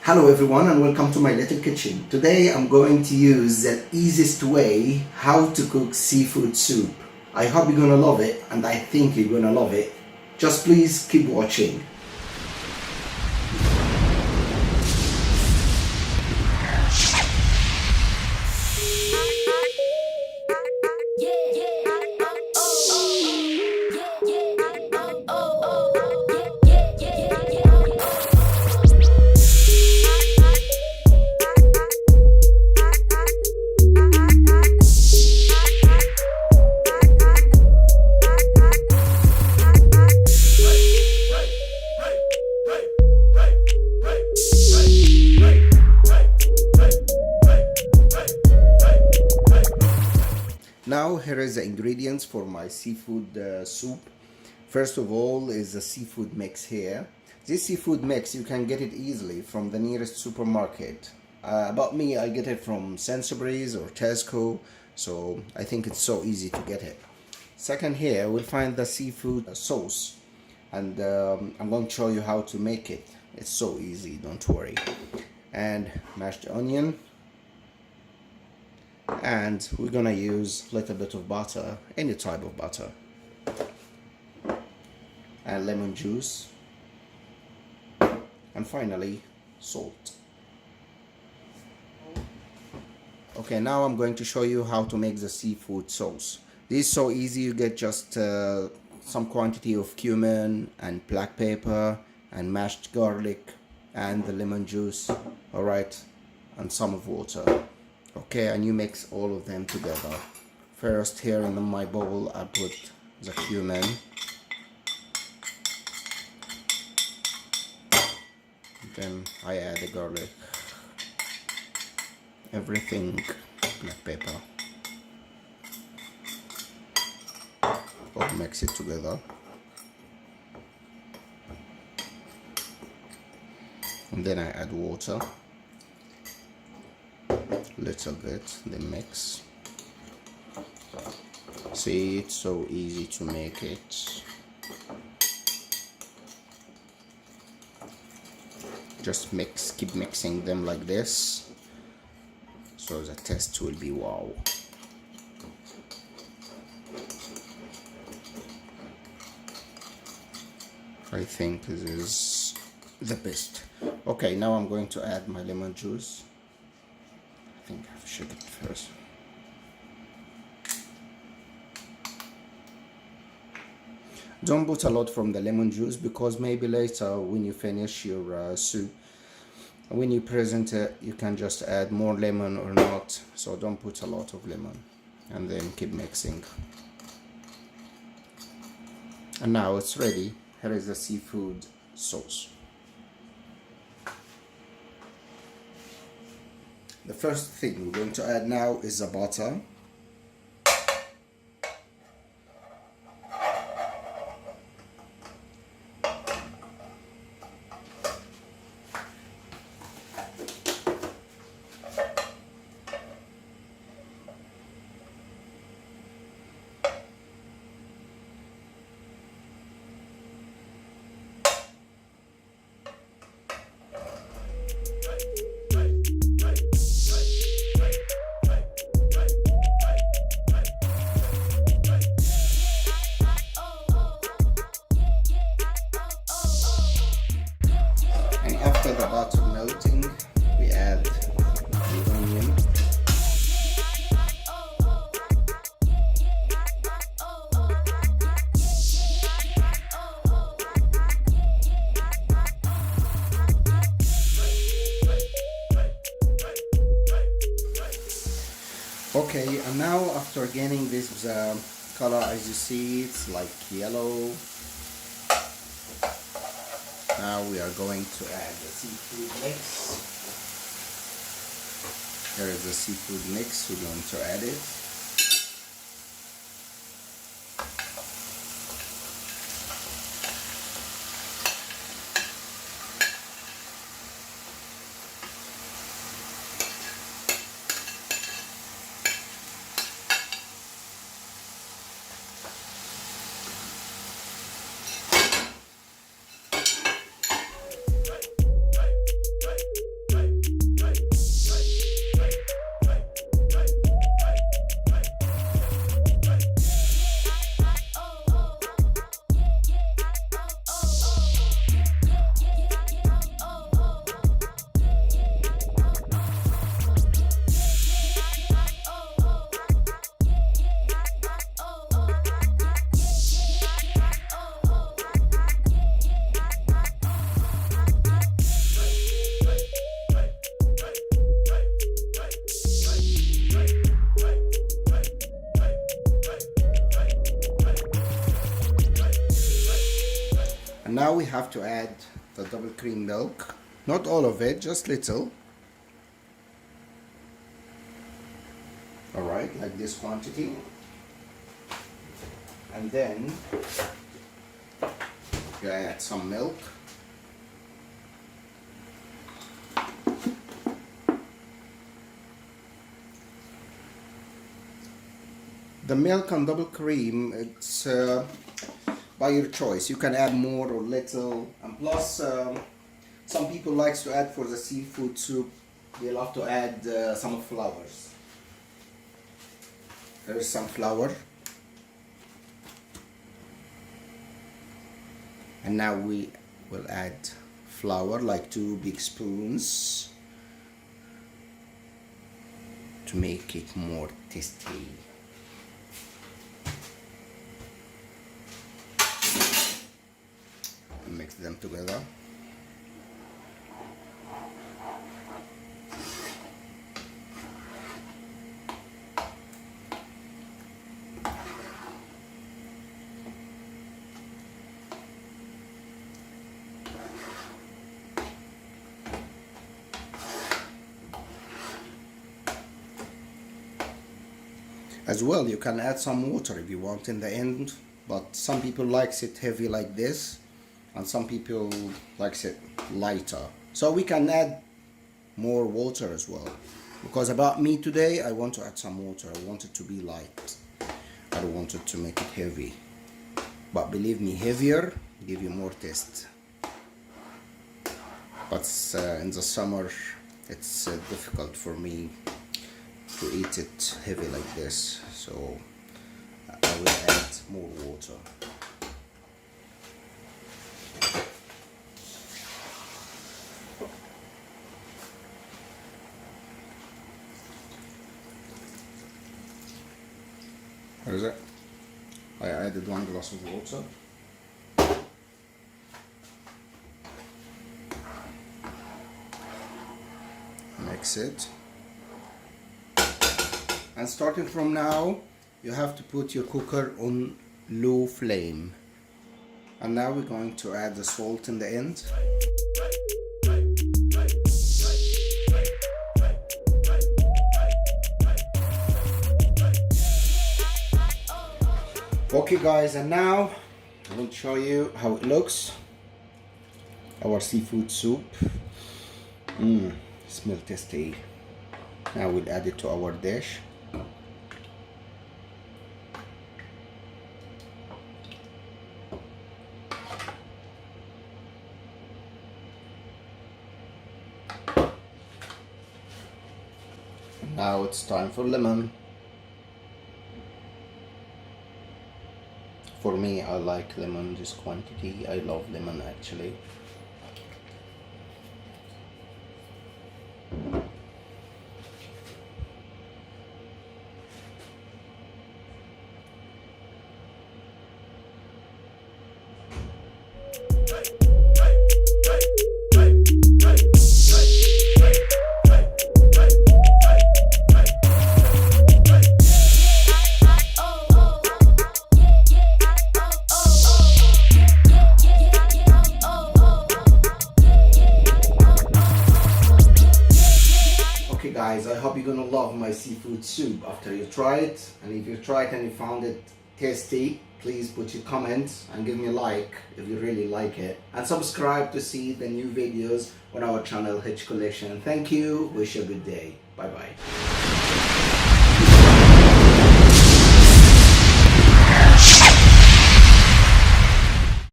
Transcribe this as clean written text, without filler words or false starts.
Hello everyone and welcome to my little kitchen. Today I'm going to use the easiest way how to cook seafood soup. I hope you're gonna love it and I think you're gonna love it. Just please keep watching. Now here is the ingredients for my seafood soup. First of all is the seafood mix here. This seafood mix you can get it easily from the nearest supermarket. About me, I get it from Sainsbury's or Tesco, so I think it's so easy to get it. Second, here we'll find the seafood sauce, and I'm going to show you how to make it. It's so easy, don't worry. And mashed onion, and we're gonna use a little bit of butter, any type of butter, and lemon juice, and finally salt. Okay, now I'm going to show you how to make the seafood sauce. This is so easy. You get just some quantity of cumin and black pepper and mashed garlic and the lemon juice, all right, and some of water. Okay, and you mix all of them together. First, here in my bowl I put the cumin, then I add the garlic, everything, black pepper, all mix it together, and then I add water, little bit, then mix. See, it's so easy to make it. Just mix, keep mixing them like this, so the taste will be wow. I think this is the best. Okay, now I'm going to add my lemon juice. I think I have to shake it first. Don't put a lot from the lemon juice, because maybe later when you finish your soup, when you present it, you can just add more lemon or not. So don't put a lot of lemon, and then keep mixing. And now it's ready. Here is the seafood sauce. The first thing we're going to add now is the butter. After the butter melting, we add the onion. Okay, and now after getting this color, as you see, it's like yellow. Now we are going to add the seafood mix. Here is the seafood mix. We're going to add it. Now we have to add the double cream milk. Not all of it, just little. Alright, like this quantity. And then you add some milk. The milk and double cream, it's by your choice. You can add more or little, and plus some people likes to add for the seafood soup, they love to add some flowers. There is some flour, and now we will add flour, like 2 big spoons, to make it more tasty. Mix them together. As well, you can add some water if you want in the end, but some people likes it heavy like this, and some people likes it lighter. So we can add more water as well. Because about me today, I want to add some water. I want it to be light. I don't want it to make it heavy. But believe me, heavier give you more taste. But in the summer, it's difficult for me to eat it heavy like this. So I will add more water. What is it? I added 1 glass of water. Mix it. And starting from now, you have to put your cooker on low flame. And now we're going to add the salt in the end. Okay guys, and now I will show you how it looks. Our seafood soup. Smells tasty. Now we'll add it to our dish. Now it's time for lemon. For me, I like lemon, this quantity. I love lemon actually. Guys, I hope you're gonna love my seafood soup after you try it. And if you try it and you found it tasty, please put your comments and give me a like if you really like it, and subscribe to see the new videos on our channel Hitch Collection. Thank you, wish you a good day. Bye bye.